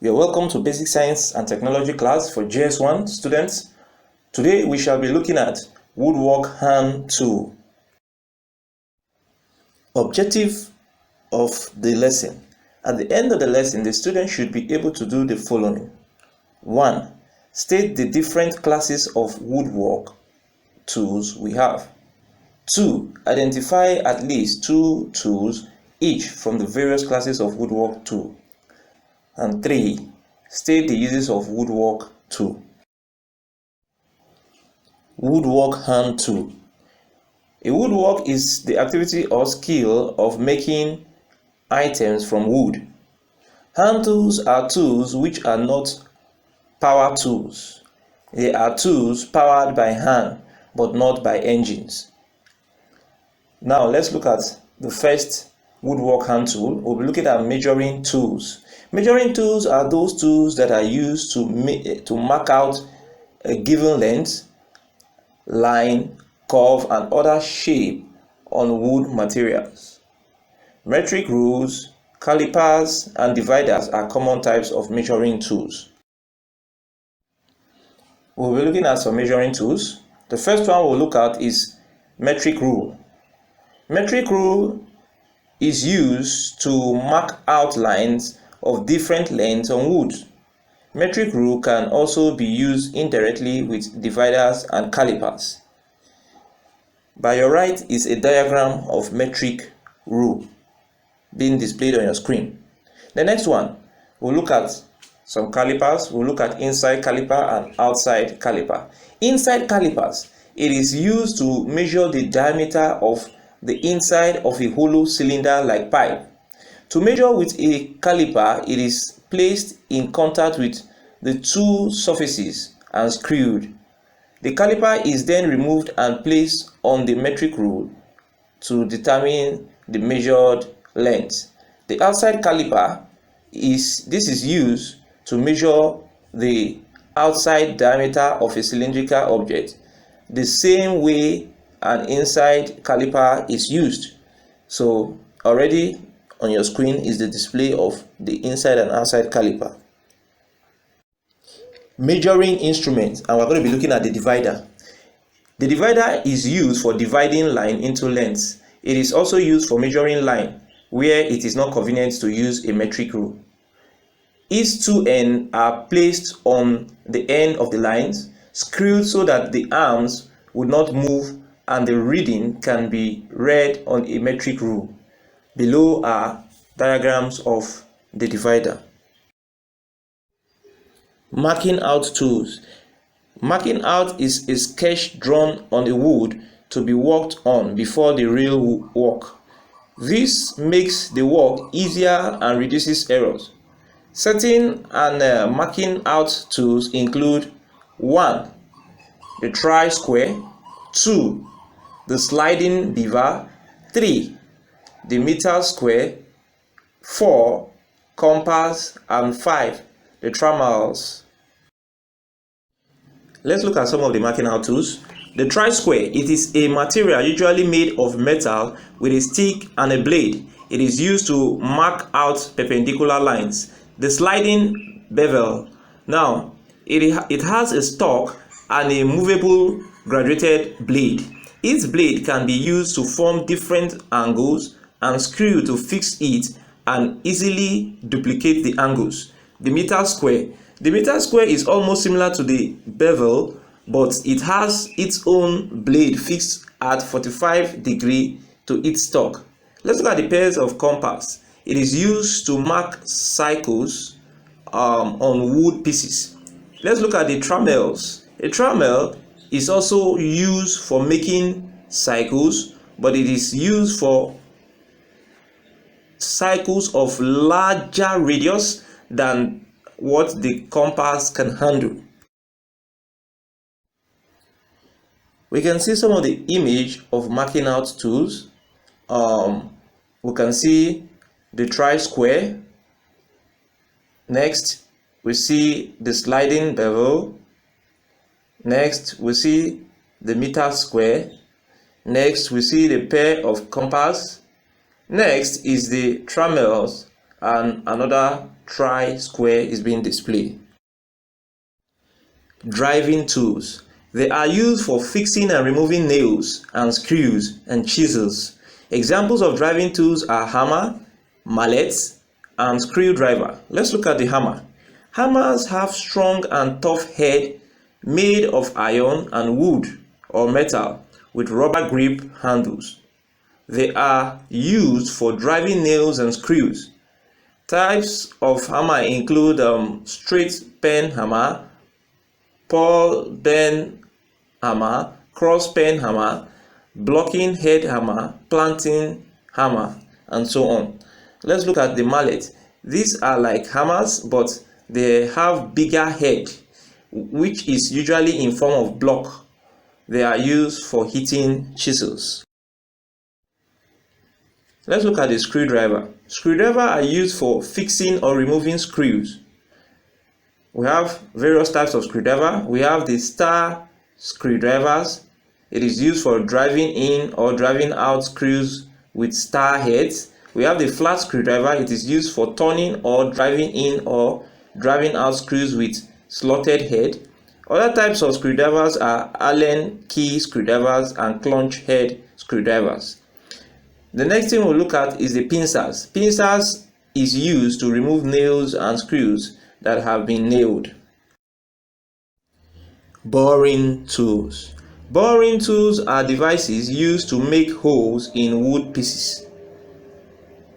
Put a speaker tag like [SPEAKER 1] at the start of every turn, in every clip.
[SPEAKER 1] You're welcome to Basic Science and Technology class for JS1 students. Today we shall be looking at woodwork hand tool. Objective of the lesson. At the end of the lesson, the student should be able to do the following. 1. State the different classes of woodwork tools we have. 2. Identify at least 2 tools each from the various classes of woodwork tool. And 3. State the uses of woodwork tool. Woodwork hand tool. A woodwork is the activity or skill of making items from wood. Hand tools are tools which are not power tools. They are tools powered by hand but not by engines. Now let's look at the first woodwork hand tool. We'll be looking at measuring tools. Measuring tools are those tools that are used to mark out a given length, line, curve, and other shape on wood materials. Metric rules, calipers, and dividers are common types of measuring tools. We'll be looking at some measuring tools. The first one we'll look at is metric rule. Metric rule is used to mark out lines of different lengths on wood. Metric rule can also be used indirectly with dividers and calipers. By your right is a diagram of metric rule being displayed on your screen. The next one, we'll look at some calipers. We'll look at inside caliper and outside caliper. Inside calipers, it is used to measure the diameter of the inside of a hollow cylinder-like pipe. To measure with a caliper, it is placed in contact with the two surfaces and screwed. The caliper is then removed and placed on the metric rule to determine the measured length. The outside caliper is used to measure the outside diameter of a cylindrical object, the same way an inside caliper is used. So already on your screen is the display of the inside and outside caliper. Measuring instruments, and we're going to be looking at the divider. The divider is used for dividing line into lengths. It is also used for measuring line where it is not convenient to use a metric rule. Its two ends are placed on the end of the lines, screwed so that the arms would not move and the reading can be read on a metric rule. Below are diagrams of the divider. Marking out tools. Marking out is a sketch drawn on the wood to be worked on before the real work. This makes the work easier and reduces errors. Setting and marking out tools include 1. The tri-square, 2. The sliding beaver, 3. The meter square, 4. Compass, and 5. The trammels. Let's look at some of the marking out tools. The tri-square, it is a material usually made of metal with a stick and a blade. It is used to mark out perpendicular lines. The sliding bevel, now it has a stock and a movable graduated blade. Its blade can be used to form different angles and screw to fix it and easily duplicate the angles. The meter square. The meter square is almost similar to the bevel, but it has its own blade fixed at 45 degrees to its stock. Let's look at the pairs of compass. It is used to mark circles on wood pieces. Let's look at the trammels. A trammel is also used for making cycles, but it is used for cycles of larger radius than what the compass can handle. We can see some of the image of marking out tools. We can see the tri-square. Next, we see the sliding bevel. Next, we see the meter square. Next, we see the pair of compass. Next is the trammels and another tri-square is being displayed. Driving tools. They are used for fixing and removing nails and screws and chisels. Examples of driving tools are hammer, mallet, and screwdriver. Let's look at the hammer. Hammers have strong and tough head made of iron and wood or metal with rubber grip handles. They are used for driving nails and screws. Types of hammer include straight pen hammer, ball bend hammer, cross pen hammer, blocking head hammer, planting hammer, and so on. Let's look at the mallet. These are like hammers, but they have bigger head, which is usually in form of block. They are used for hitting chisels. Let's look at the screwdriver. Screwdrivers are used for fixing or removing screws. We have various types of screwdriver. We have the star screwdrivers. It is used for driving in or driving out screws with star heads. We have the flat screwdriver. It is used for turning or driving in or driving out screws with slotted head. Other types of screwdrivers are Allen key screwdrivers and clutch head screwdrivers. The next thing we'll look at is the pincers. Pincers is used to remove nails and screws that have been nailed. Boring tools. Boring tools are devices used to make holes in wood pieces.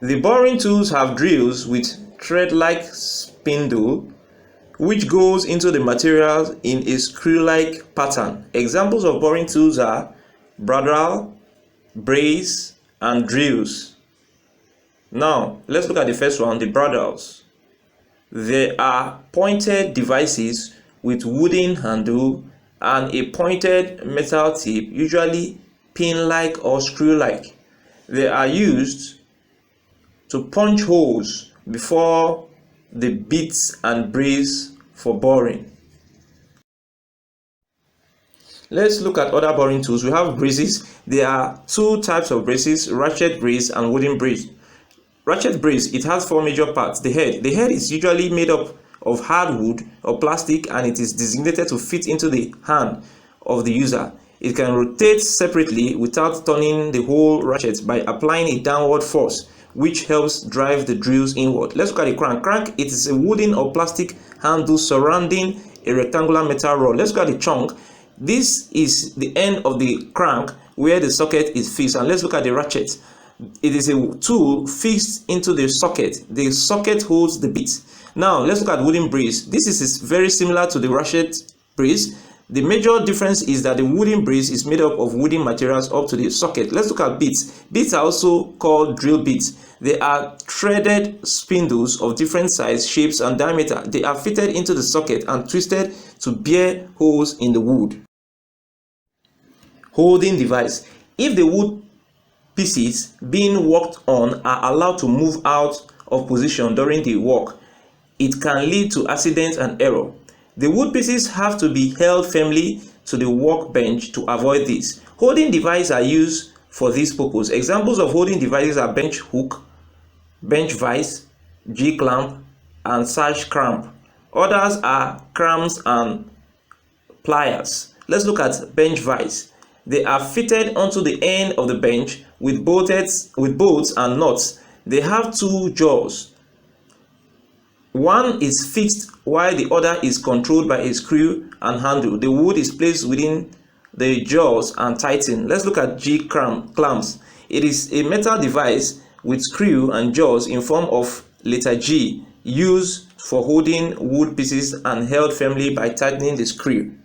[SPEAKER 1] The boring tools have drills with thread-like spindle which goes into the material in a screw-like pattern. Examples of boring tools are bradawl, brace, and drills. Now, let's look at the first one, the bradawls. They are pointed devices with wooden handle and a pointed metal tip, usually pin-like or screw-like. They are used to punch holes before the bits and brace for boring. Let's look at other boring tools. We have braces. There are two types of braces, ratchet brace and wooden brace. Ratchet brace, it has four major parts. The head is usually made up of hardwood or plastic, and it is designated to fit into the hand of the user. It can rotate separately without turning the whole ratchet by applying a downward force, which helps drive the drills inward. Let's look at the crank. Crank, it is a wooden or plastic handle surrounding a rectangular metal rod. Let's look at the chunk. This is the end of the crank where the socket is fixed. And let's look at the ratchet. It is a tool fixed into the socket. The socket holds the bit. Now, let's look at wooden brace. This is very similar to the ratchet brace. The major difference is that the wooden brace is made up of wooden materials up to the socket. Let's look at bits. Bits are also called drill bits. They are threaded spindles of different size, shapes, and diameter. They are fitted into the socket and twisted to bear holes in the wood. Holding device. If the wood pieces being worked on are allowed to move out of position during the work, it can lead to accident and error. The wood pieces have to be held firmly to the workbench to avoid this. Holding devices are used for this purpose. Examples of holding devices are bench hook, bench vise, G-clamp, and sash clamp. Others are clamps and pliers. Let's look at bench vise. They are fitted onto the end of the bench with bolts and nuts. They have two jaws. One is fixed while the other is controlled by a screw and handle. The wood is placed within the jaws and tightened. Let's look at G-clamps. It is a metal device with screw and jaws in form of letter G, used for holding wood pieces and held firmly by tightening the screw.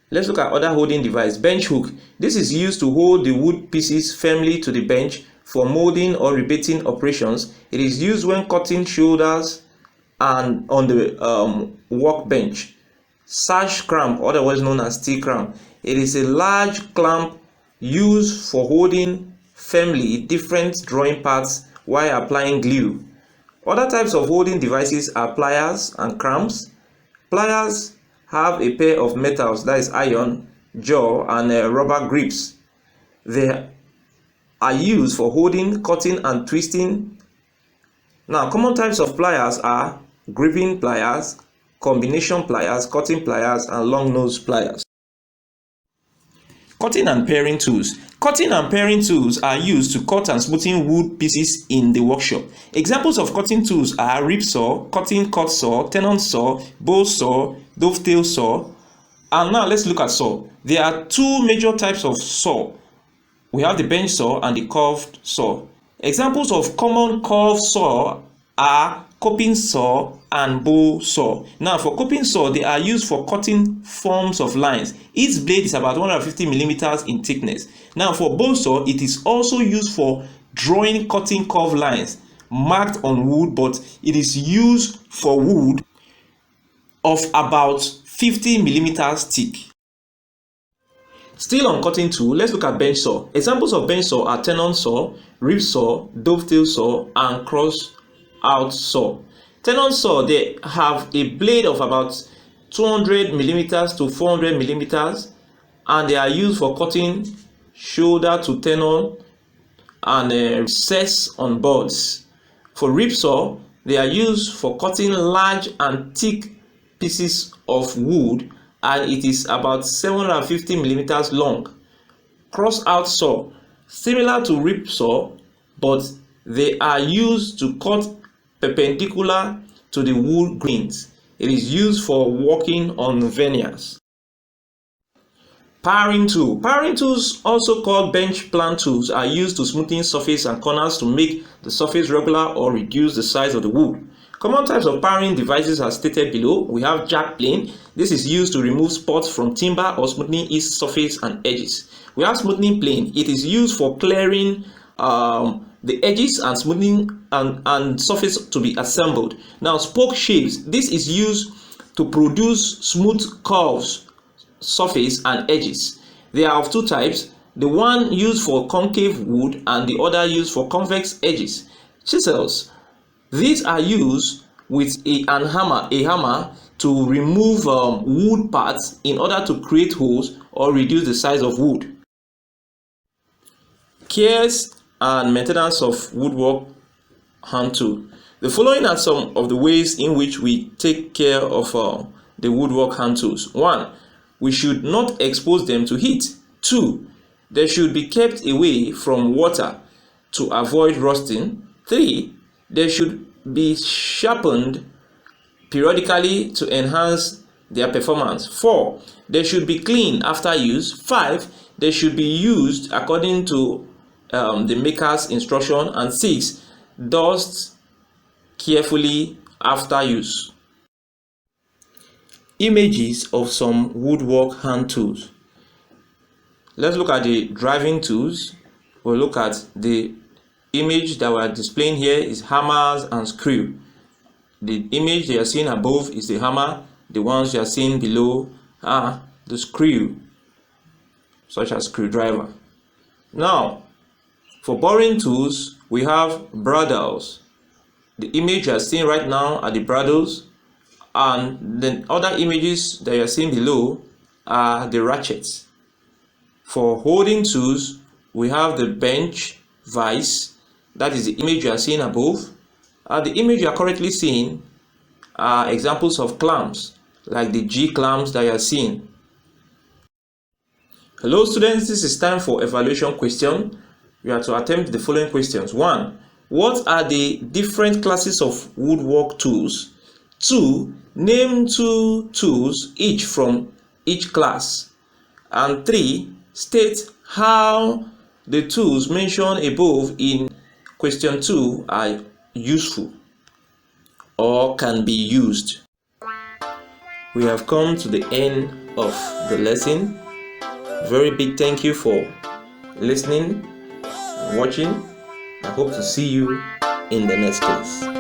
[SPEAKER 1] Let's look at other holding device. Bench hook. This is used to hold the wood pieces firmly to the bench for molding or rebating operations. It is used when cutting shoulders and on the workbench. Sash clamp, otherwise known as T-clamp. It is a large clamp used for holding firmly different drawing parts while applying glue. Other types of holding devices are pliers and clamps. Pliers have a pair of metals, that is iron, jaw, and rubber grips. They are used for holding, cutting, and twisting Now, common types of pliers are gripping pliers, combination pliers, cutting pliers, and long nose pliers. Cutting and paring tools. Cutting and paring tools are used to cut and smoothen wood pieces in the workshop. Examples of cutting tools are rib saw, cutting cut saw, tenon saw, bow saw, dovetail saw. And now let's look at saw. There are two major types of saw. We have the bench saw and the curved saw. Examples of common curved saw are coping saw and bow saw. Now, for coping saw, they are used for cutting forms of lines. Each blade is about 150 millimeters in thickness. Now, for bow saw, it is also used for drawing cutting curved lines marked on wood, but it is used for wood of about 50 millimeters thick. Still on cutting tool, let's look at bench saw. Examples of bench saw are tenon saw, rib saw, dovetail saw, and cross out saw. Tenon saw, they have a blade of about 200 millimeters to 400 millimeters, and they are used for cutting shoulder to tenon and recess on boards. For rib saw, they are used for cutting large and thick pieces of wood, and it is about 750 millimeters long. Cross out saw, similar to rib saw, but they are used to cut perpendicular to the wood grains. It is used for working on veneers. Paring tool. Paring tools, also called bench plant tools, are used to smoothen surface and corners to make the surface regular or reduce the size of the wood. Common types of paring devices are stated below. We have jack plane. This is used to remove spots from timber or smoothing its surface and edges. We have smoothing plane. It is used for clearing the edges and smoothing and surface to be assembled. Now, spoke shapes. This is used to produce smooth curves, surface and edges. They are of two types, the one used for concave wood and the other used for convex edges. Chisels. These are used with a hammer to remove wood parts in order to create holes or reduce the size of wood. Cares and maintenance of woodwork hand tool. The following are some of the ways in which we take care of the woodwork hand tools. 1. We should not expose them to heat. 2. They should be kept away from water to avoid rusting. 3. They should be sharpened periodically to enhance their performance. 4. They should be cleaned after use. 5. They should be used according to the maker's instruction. And 6. Dust carefully after use. Images of some woodwork hand tools. Let's look at the driving tools. We'll look at the image that we're displaying here is hammers and screw. The image you are seeing above is the hammer. The ones you are seeing below are the screw, such as screwdriver. Now, for boring tools, we have bradles. The image you are seeing right now are the bradles, and the other images that you are seeing below are the ratchets. For holding tools, we have the bench vise. That is the image you are seeing above. The image you are currently seeing are examples of clamps, like the G clamps that you are seeing. Hello students, this is time for evaluation question. You are to attempt the following questions. 1. What are the different classes of woodwork tools? 2. Name 2 tools each from each class. And 3. State how the tools mentioned above in question 2 are useful or can be used. We have come to the end of the lesson. Very big thank you for listening and watching. I hope to see you in the next class.